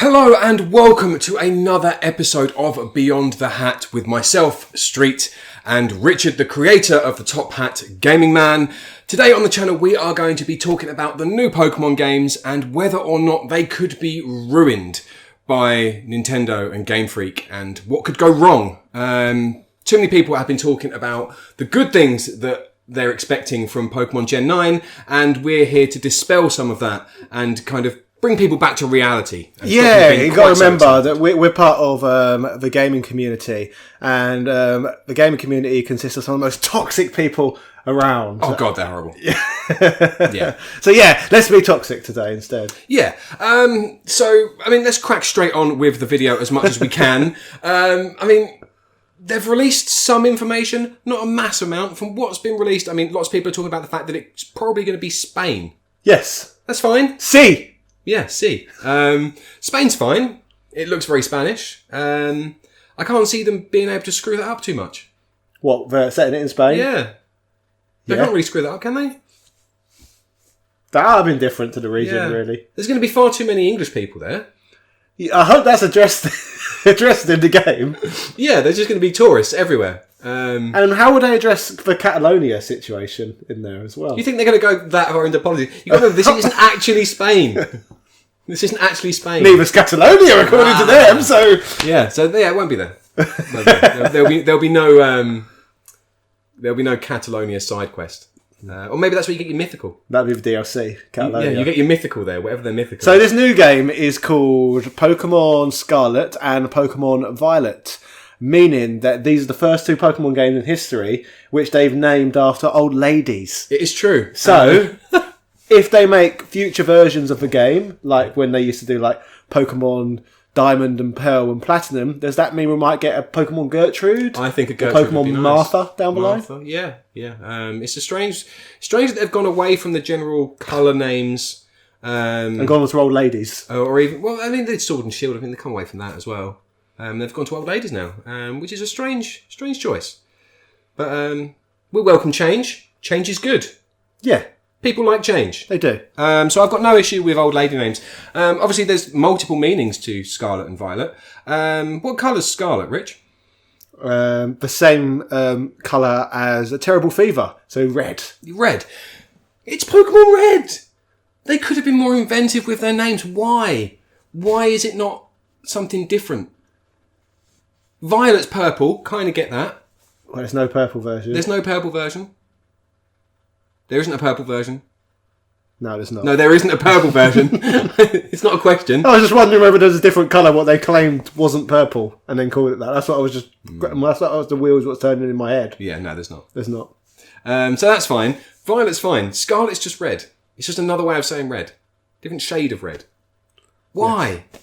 Hello and welcome to another episode of Beyond the Hat with myself, Street, and Richard, the creator of the Top Hat Gaming Man. Today on the channel we are going to be talking about the new Pokemon games and whether or not they could be ruined by Nintendo and Game Freak and what could go wrong. Too many people have been talking about the good things that they're expecting from Pokemon Gen 9, and we're here to dispel some of that and kind of bring people back to reality. Yeah, you got to remember that we're part of the gaming community, and the gaming community consists of some of the most toxic people around. Oh god, they're horrible. Yeah. So yeah, let's be toxic today instead. Yeah. Let's crack straight on with the video as much as we can. They've released some information, not a mass amount. From what's been released, lots of people are talking about the fact that it's probably going to be Spain. Yes. That's fine. See. Yeah, see. Spain's fine. It looks very Spanish. I can't see them being able to screw that up too much. What, setting it in Spain? Yeah. They can't really screw that up, can they? That would have been different to the region, really. There's going to be far too many English people there. Yeah, I hope that's addressed in the game. Yeah, there's just going to be tourists everywhere. And how would they address the Catalonia situation in there as well? You think they're going to go that far into politics? You got to remember, this isn't actually Spain. This isn't actually Spain. Neither's Catalonia, according to them. So it won't be there. There'll be no Catalonia side quest. Or maybe that's where you get your mythical. That'd be the DLC, Catalonia. Yeah, you get your mythical there, whatever their mythical. So this new game is called Pokemon Scarlet and Pokemon Violet, meaning that these are the first two Pokemon games in history which they've named after old ladies. It is true. So, if they make future versions of the game, like when they used to do like Pokemon Diamond and Pearl and Platinum, does that mean we might get a Pokemon Gertrude? I think a Gertrude Pokemon would be nice. Martha down the line? Yeah. It's a strange that they've gone away from the general colour names. And gone to old ladies. Or even, they did Sword and Shield. They come away from that as well. They've gone to old ladies now, which is a strange choice. But we welcome change. Change is good. Yeah. People like change. They do. So I've got no issue with old lady names. Obviously, there's multiple meanings to Scarlet and Violet. What colour's Scarlet, Rich? The same colour as a Terrible Fever, so red. Red. It's Pokemon Red! They could have been more inventive with their names. Why? Why is it not something different? Violet's purple, kind of get that. Well, there's no purple version. There's no purple version. There isn't a purple version. No, there's not. No, there isn't a purple version. It's not a question. I was just wondering whether there's a different colour, what they claimed wasn't purple, and then called it that. That's what I was just... That's what was the wheels what's turning in my head. Yeah, no, there's not. There's not. So that's fine. Violet's fine. Scarlet's just red. It's just another way of saying red. Different shade of red. Why? Yes.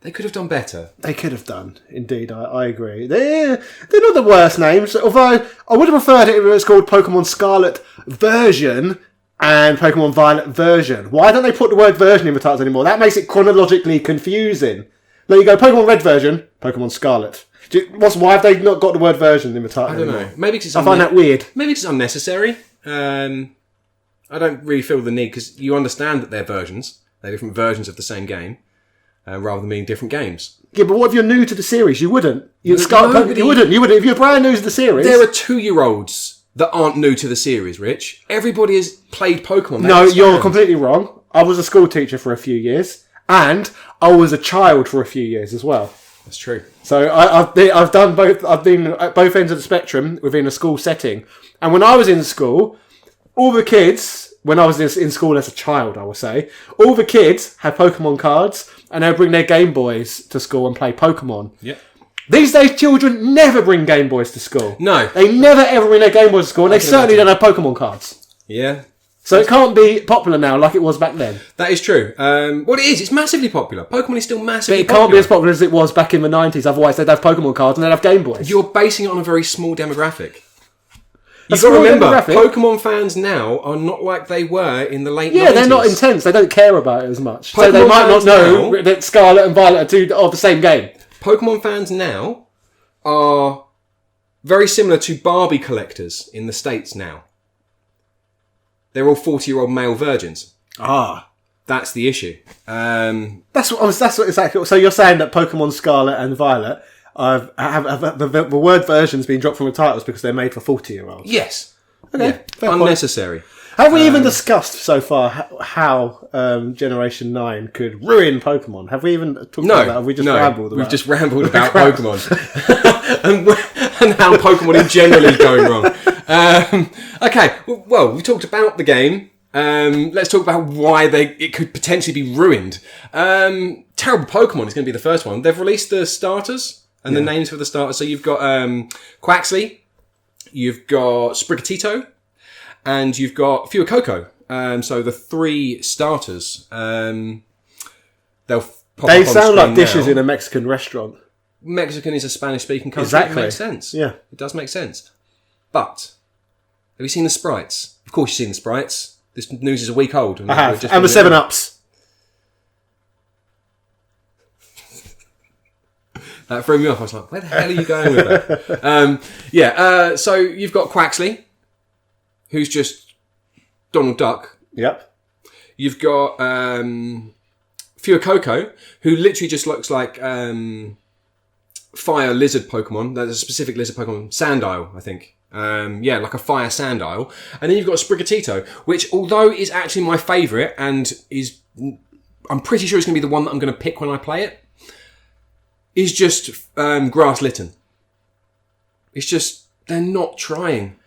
They could have done better. They could have done, indeed. I agree. They're not the worst names, although I would have preferred it if it was called Pokemon Scarlet version and Pokemon Violet version. Why don't they put the word version in the titles anymore? That makes it chronologically confusing. There you go, Pokemon Red version, Pokemon Scarlet. Why have they not got the word version in the title I don't anymore? know. Maybe because I find that weird. Maybe it's unnecessary. I don't really feel the need, because you understand that they're versions. They're different versions of the same game. Rather than being different games. Yeah, but what if you're new to the series? You wouldn't. You wouldn't. You wouldn't. If you're brand new to the series. There are 2-year-olds that aren't new to the series, Rich. Everybody has played Pokemon. No, you're completely wrong. I was a school teacher for a few years, and I was a child for a few years as well. That's true. So I've done both. I've been at both ends of the spectrum within a school setting. And when I was in school, all the kids... When I was in school as a child, I would say, all the kids had Pokemon cards and they'd bring their Game Boys to school and play Pokemon. Yep. These days, children never bring Game Boys to school. No. They never ever bring their Game Boys to school, and they certainly don't have Pokemon cards. Yeah. So it can't be popular now like it was back then. That is true. It is. It's massively popular. Pokemon is still massively popular. But it can't be as popular as it was back in the 90s, otherwise they'd have Pokemon cards and they'd have Game Boys. You're basing it on a very small demographic. You've got to remember, Pokemon fans now are not like they were in the late 90s. Yeah, they're not intense. They don't care about it as much. So they might not know that Scarlet and Violet are two of the same game. Pokemon fans now are very similar to Barbie collectors in the States now. They're all 40-year-old male virgins. Ah. That's the issue. That's what exactly. So you're saying that Pokemon Scarlet and Violet the word version's been dropped from the titles because they're made for 40-year-olds. Yes. Okay. Yeah. Unnecessary. Have we even discussed so far how Generation 9 could ruin Pokemon? Have we even talked about that? Have we just rambled about We've just rambled about Pokemon and how Pokemon in general is going wrong. Okay, well, we talked about the game. Let's talk about why it could potentially be ruined. Terrible Pokemon is going to be the first one. They've released the starters and the names for the starters. So you've got Quaxley, you've got Sprigatito, and you've got Fuecoco. So the 3 starters. They'll pop They up on sound like screen dishes now. in a Mexican restaurant. Mexican is a Spanish-speaking country. Exactly. It makes sense. Yeah. It does make sense. But have you seen the sprites? Of course you've seen the sprites. This news is a week old. I have. And the 7-Ups. That threw me off. I was like, where the hell are you going with that? So you've got Quaxley, who's just Donald Duck. Yep. You've got Fuecoco, who literally just looks like fire lizard Pokemon. There's a specific lizard Pokemon, Sandile, I think. Like a fire Sandile. And then you've got Sprigatito, which although is actually my favourite and I'm pretty sure it's going to be the one that I'm going to pick when I play it, is just Grass Litten. It's just, they're not trying.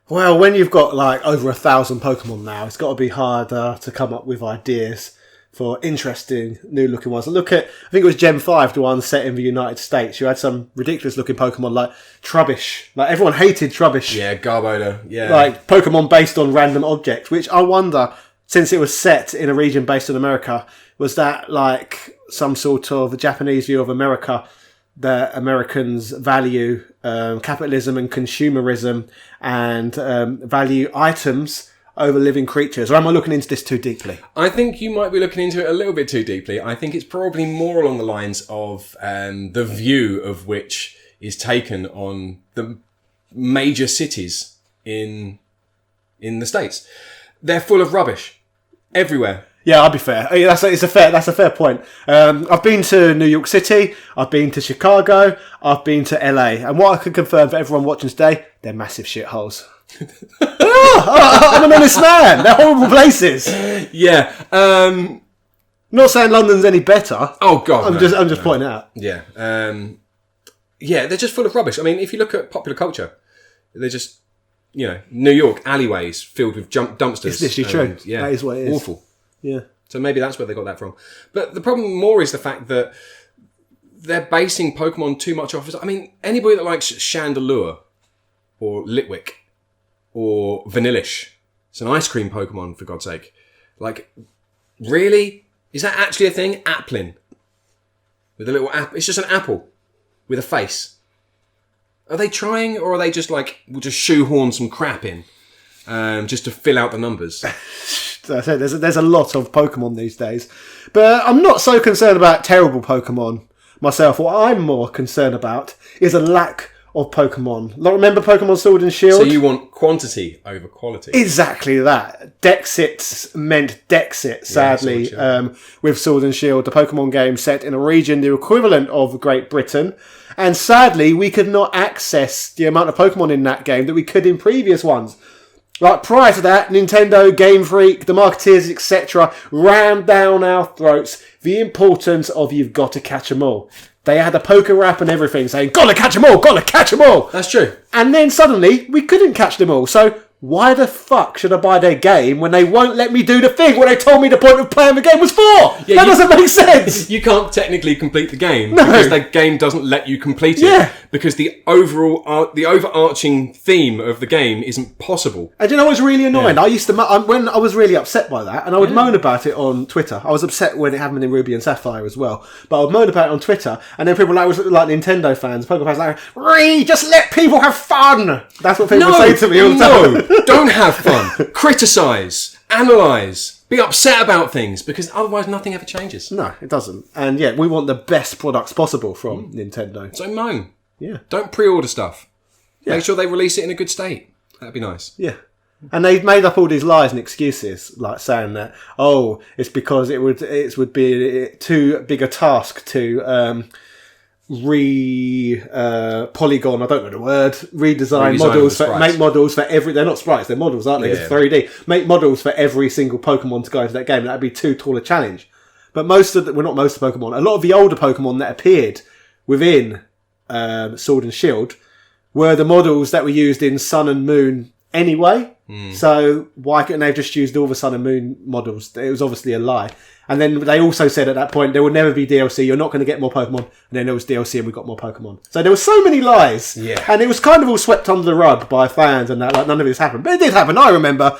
Well, when you've got like over 1,000 Pokemon now, it's got to be harder to come up with ideas for interesting new looking ones. Look at, I think it was Gen 5, the one set in the United States. You had some ridiculous looking Pokemon like Trubbish. Like everyone hated Trubbish. Yeah, Garbodor. Yeah. Like Pokemon based on random objects, which I wonder, since it was set in a region based in America, was that like some sort of Japanese view of America that Americans value capitalism and consumerism and value items over living creatures? Or am I looking into this too deeply? I think you might be looking into it a little bit too deeply. I think it's probably more along the lines of the view of which is taken on the major cities in the States. They're full of rubbish everywhere. Yeah, I'll be fair. That's a fair point. I've been to New York City, I've been to Chicago, I've been to LA, and what I can confirm for everyone watching today, they're massive shitholes. I'm an honest man. They're horrible places. Yeah. Not saying London's any better. Oh God. I'm just pointing it out. Yeah. They're just full of rubbish. I mean, if you look at popular culture, they're just, New York alleyways filled with dumpsters. It's literally true. Yeah, that is what it is. Awful. Yeah. So maybe that's where they got that from. But the problem more is the fact that they're basing Pokemon too much off. I mean, anybody that likes Chandelure or Litwick or Vanillish, it's an ice cream Pokemon, for God's sake. Like, really? Is that actually a thing? Applin. With a little apple. It's just an apple with a face. Are they trying, or are they just like, we'll just shoehorn some crap in just to fill out the numbers? I said, there's a lot of Pokemon these days. But I'm not so concerned about terrible Pokemon myself. What I'm more concerned about is a lack of Pokemon. Like, remember Pokemon Sword and Shield? So you want quantity over quality? Exactly that. Dexit meant Dexit, sadly, with Sword and Shield, the Pokemon game set in a region the equivalent of Great Britain. And sadly, we could not access the amount of Pokemon in that game that we could in previous ones. Like, prior to that, Nintendo, Game Freak, the marketeers, etc. rammed down our throats the importance of you've got to catch 'em all. They had a poker rap and everything saying, gotta catch 'em all, gotta catch 'em all. That's true. And then suddenly, we couldn't catch them all. So, why the fuck should I buy their game when they won't let me do the thing when they told me the point of playing the game was for? Yeah, that doesn't make sense. You can't technically complete the game because the game doesn't let you complete it. Yeah. Because the overarching theme of the game isn't possible. And you know what's really annoying? I used to, when I was really upset by that, and I would moan about it on Twitter. I was upset when it happened in Ruby and Sapphire as well. But I would moan about it on Twitter, and then people like Nintendo fans, Pokemon fans, like, just let people have fun. That's what people say to me all the time. No, don't have fun. Criticise, analyse, be upset about things, because otherwise nothing ever changes. No, it doesn't. And yeah, we want the best products possible from Nintendo. So moan. Yeah. Don't pre-order stuff. Make sure they release it in a good state. That'd be nice. Yeah. And they've made up all these lies and excuses, like saying that, it's because it would be too big a task to polygon, I don't know the word, redesign models, make models for every, they're not sprites, they're models, aren't they? It's 3D. Make models for every single Pokemon to go into that game. That'd be too tall a challenge. But not most of Pokemon, a lot of the older Pokemon that appeared within Sword and Shield were the models that were used in Sun and Moon anyway. So why couldn't they have just used all the Sun and Moon models? It was obviously a lie. And then they also said at that point there will never be DLC. You're not going to get more Pokemon. And then there was DLC, and we got more Pokemon. So there were so many lies. Yeah. And it was kind of all swept under the rug by fans, and that like none of this happened. But it did happen. I remember.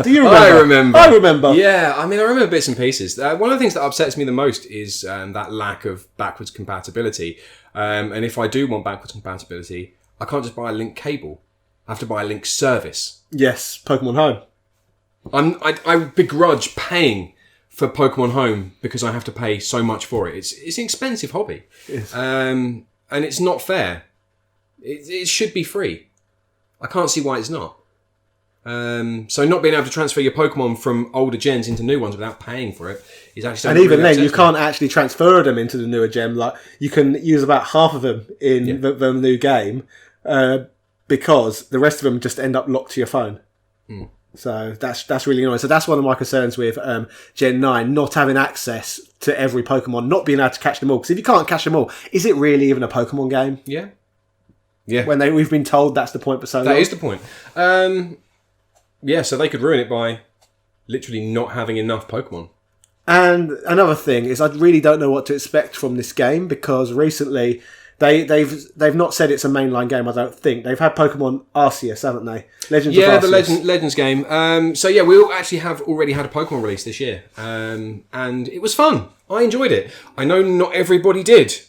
Do you remember? I remember. Yeah, I mean, I remember bits and pieces. One of the things that upsets me the most is that lack of backwards compatibility. And if I do want backwards compatibility, I can't just buy a link cable. I have to buy a link service. Yes, Pokemon Home. I begrudge paying for Pokemon Home because I have to pay so much for it. It's an expensive hobby. Yes. And it's not fair. It should be free. I can't see why it's not. So not being able to transfer your Pokemon from older gens into new ones without paying for it is actually and even then you can't actually transfer them into the newer gen. Like you can use about half of them in the new game because the rest of them just end up locked to your phone. So that's really annoying. So that's one of my concerns with Gen 9, not having access to every Pokemon, not being able to catch them all. Because if you can't catch them all, is it really even a Pokemon game? Yeah. Yeah. When we've been told that's the point for so long. That is the point. Yeah, so they could ruin it by literally not having enough Pokemon. And another thing is I really don't know what to expect from this game because recently they've not said it's a mainline game, I don't think. They've had Pokemon Arceus, haven't they? Legends of Arceus. Yeah, the Legends game. So yeah, we all actually have already had a Pokemon release this year. And it was fun. I enjoyed it. I know not everybody did.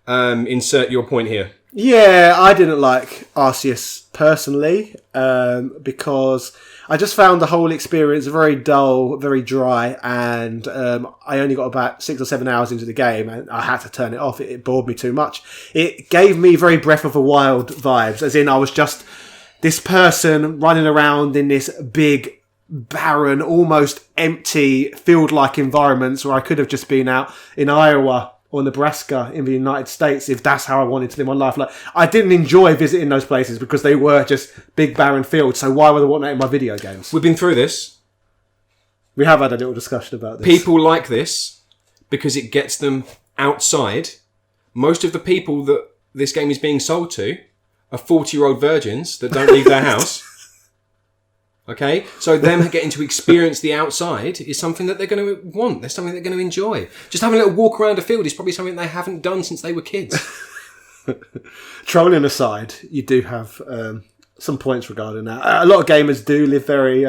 Insert your point here. Yeah, I didn't like Arceus personally because I just found the whole experience very dull, very dry, and I only got about 6 or 7 hours into the game and I had to turn it off. It bored me too much. It gave me very Breath of the Wild vibes, as in I was just this person running around in this big, barren, almost empty, field-like environments where I could have just been out in Iowa or Nebraska in the United States if that's how I wanted to live my life. Like, I didn't enjoy visiting those places because they were just big barren fields, so why would I want that in my video games? We've been through this. We have had a little discussion about this. People like this because it gets them outside. Most of the people that this game is being sold to are 40-year-old virgins that don't leave their house. Okay, so them getting to experience the outside is something that they're going to want. There's something they're going to enjoy. Just having a little walk around a field is probably something they haven't done since they were kids. Trolling aside, you do have some points regarding that. A lot of gamers do live very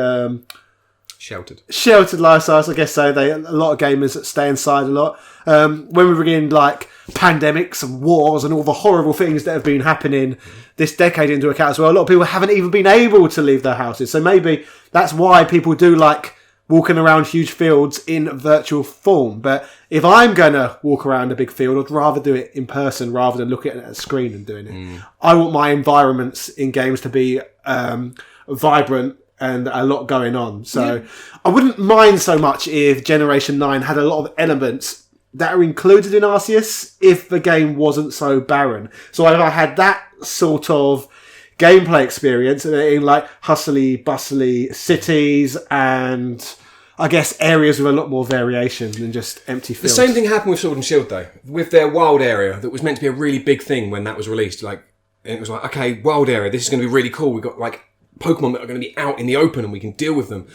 sheltered lifestyles, I guess so. A lot of gamers stay inside a lot. When we bring in like pandemics and wars and all the horrible things that have been happening this decade into account as well, a lot of people haven't even been able to leave their houses. So maybe that's why people do like walking around huge fields in virtual form. But if I'm going to walk around a big field, I'd rather do it in person rather than looking at a screen and doing it. I want my environments in games to be vibrant and a lot going on. So I wouldn't mind so much if Generation 9 had a lot of elements that are included in Arceus if the game wasn't so barren. So if I had that sort of gameplay experience in like hustly, bustly cities and I guess areas with a lot more variation than just empty fields. The same thing happened with Sword and Shield though, with their wild area that was meant to be a really big thing when that was released. Like, it was like, okay, wild area, this is going to be really cool. We've got like Pokemon that are going to be out in the open and we can deal with them.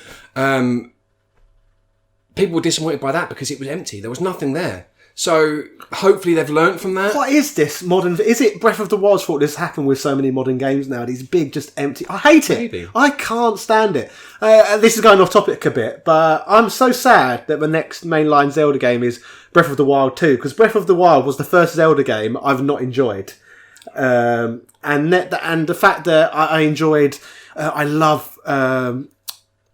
People were disappointed by that because it was empty. There was nothing there. So hopefully they've learnt from that. What is this modern? Is it Breath of the Wild's fault this happened with so many modern games now? These big, just empty. I hate it. Maybe. I can't stand it. This is going off topic a bit, but I'm so sad that the next mainline Zelda game is Breath of the Wild 2 because Breath of the Wild was the first Zelda game I've not enjoyed. And the fact that I enjoyed, I love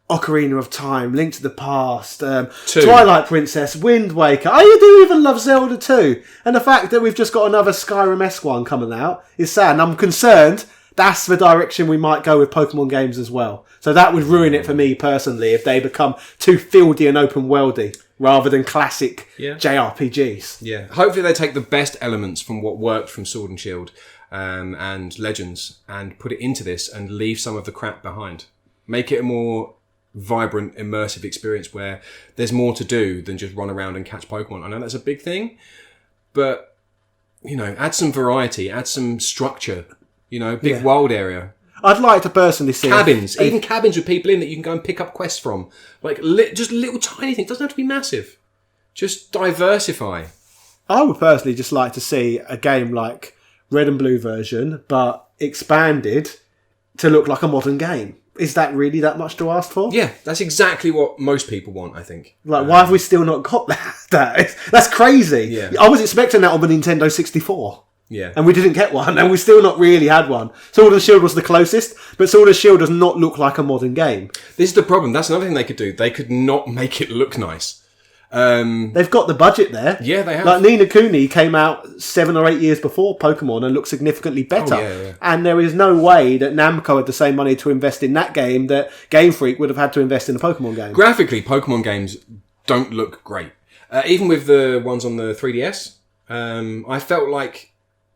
Ocarina of Time, Link to the Past, Twilight Princess, Wind Waker. I do even love Zelda 2. And the fact that we've just got another Skyrim-esque one coming out is sad. And I'm concerned that's the direction we might go with Pokemon games as well. So that would ruin it for me personally if they become too fieldy and open worldy rather than classic JRPGs. Yeah, hopefully they take the best elements from what worked from Sword and Shield and Legends and put it into this and leave some of the crap behind. Make it a more vibrant, immersive experience where there's more to do than just run around and catch Pokemon. I know that's a big thing, but, you know, add some variety, add some structure, you know, big wild area. I'd like to personally see... Cabins, even cabins with people in that you can go and pick up quests from. Like, just little tiny things. It doesn't have to be massive. Just diversify. I would personally just like to see a game like Red and Blue version, but expanded to look like a modern game. Is that really that much to ask for? Yeah, that's exactly what most people want, I think. Like, why have we still not got that? That's crazy. Yeah. I was expecting that on the Nintendo 64. Yeah. And we didn't get one, and we still not really had one. Sword and Shield was the closest, but Sword and Shield does not look like a modern game. This is the problem. That's another thing they could do. They could not make it look nice. They've got the budget there. Yeah, they have. Like, Ni no Kuni came out 7 or 8 years before Pokemon and looked significantly better. Yeah. And there is no way that Namco had the same money to invest in that game that Game Freak would have had to invest in a Pokemon game. Graphically, Pokemon games don't look great. Even with the ones on the 3DS, I felt like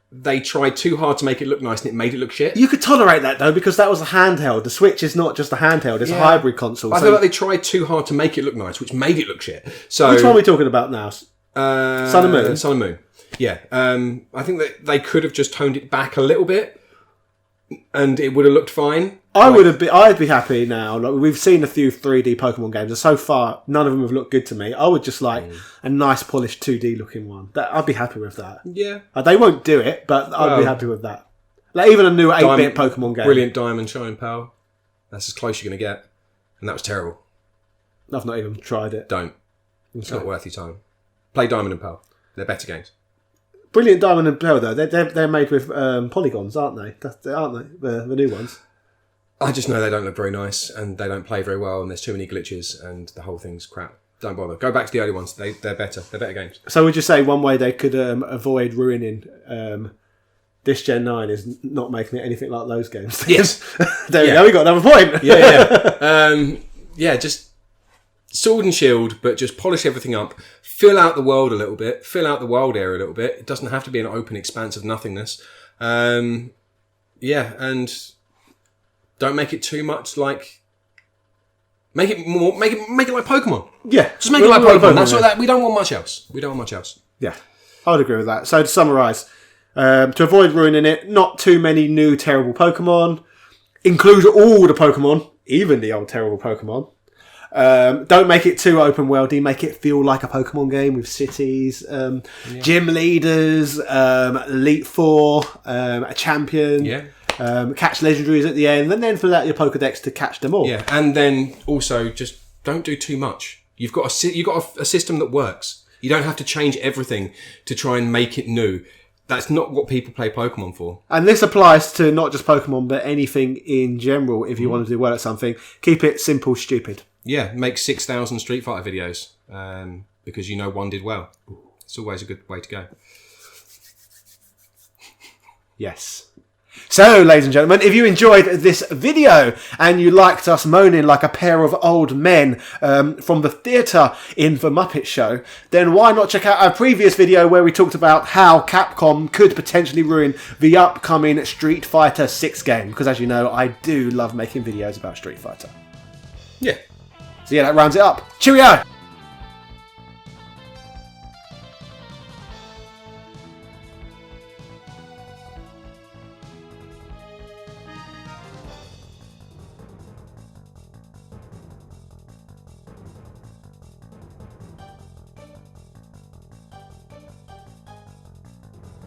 they tried too hard to make it look nice and it made it look shit. You could tolerate that, though, because that was a handheld. The Switch is not just a handheld, it's a hybrid console. I feel like they tried too hard to make it look nice, which made it look shit. So which one are we talking about now? Sun and Moon? Sun and Moon. Yeah. I think that they could have just toned it back a little bit and it would have looked fine. I'd be happy now. Like, we've seen a few 3D Pokemon games, and so far none of them have looked good to me. I would just like a nice polished 2D looking one. I'd be happy with that. Yeah. They won't do it, but I'd be happy with that. Like, even a new 8-bit Pokemon game. Brilliant Diamond Shine Pearl. That's as close you're going to get. And that was terrible. I've not even tried it. Don't. It's not worth your time. Play Diamond and Pearl. They're better games. Brilliant Diamond and Pearl, though. They're made with polygons, aren't they? Aren't they? The new ones. I just know they don't look very nice and they don't play very well and there's too many glitches and the whole thing's crap. Don't bother. Go back to the early ones. They're better. They're better games. So would you say one way they could avoid ruining this Gen 9 is not making it anything like those games? Yes. There we go. We got another point. Yeah. Just Sword and Shield, but just polish everything up. Fill out the world a little bit. Fill out the world area a little bit. It doesn't have to be an open expanse of nothingness. And don't make it too much like. Make it like Pokemon. Yeah, just make it like Pokemon. That's what that. We don't want much else. Yeah, I would agree with that. So to summarise, to avoid ruining it, not too many new terrible Pokemon. Include all the Pokemon, even the old terrible Pokemon. Don't make it too open worldy. Make it feel like a Pokemon game with cities, gym leaders, Elite Four, a champion. Yeah. Catch legendaries at the end, and then fill out your Pokedex to catch them all. Yeah, and then also just don't do too much. You've got a system that works. You don't have to change everything to try and make it new. That's not what people play Pokemon for. And this applies to not just Pokemon, but anything in general. If you want to do well at something, keep it simple, stupid. Yeah, make 6,000 Street Fighter videos because you know one did well. It's always a good way to go. Yes. So, ladies and gentlemen, if you enjoyed this video and you liked us moaning like a pair of old men from the theatre in The Muppet Show, then why not check out our previous video where we talked about how Capcom could potentially ruin the upcoming Street Fighter 6 game. Because as you know, I do love making videos about Street Fighter. Yeah. So yeah, that rounds it up. Cheerio!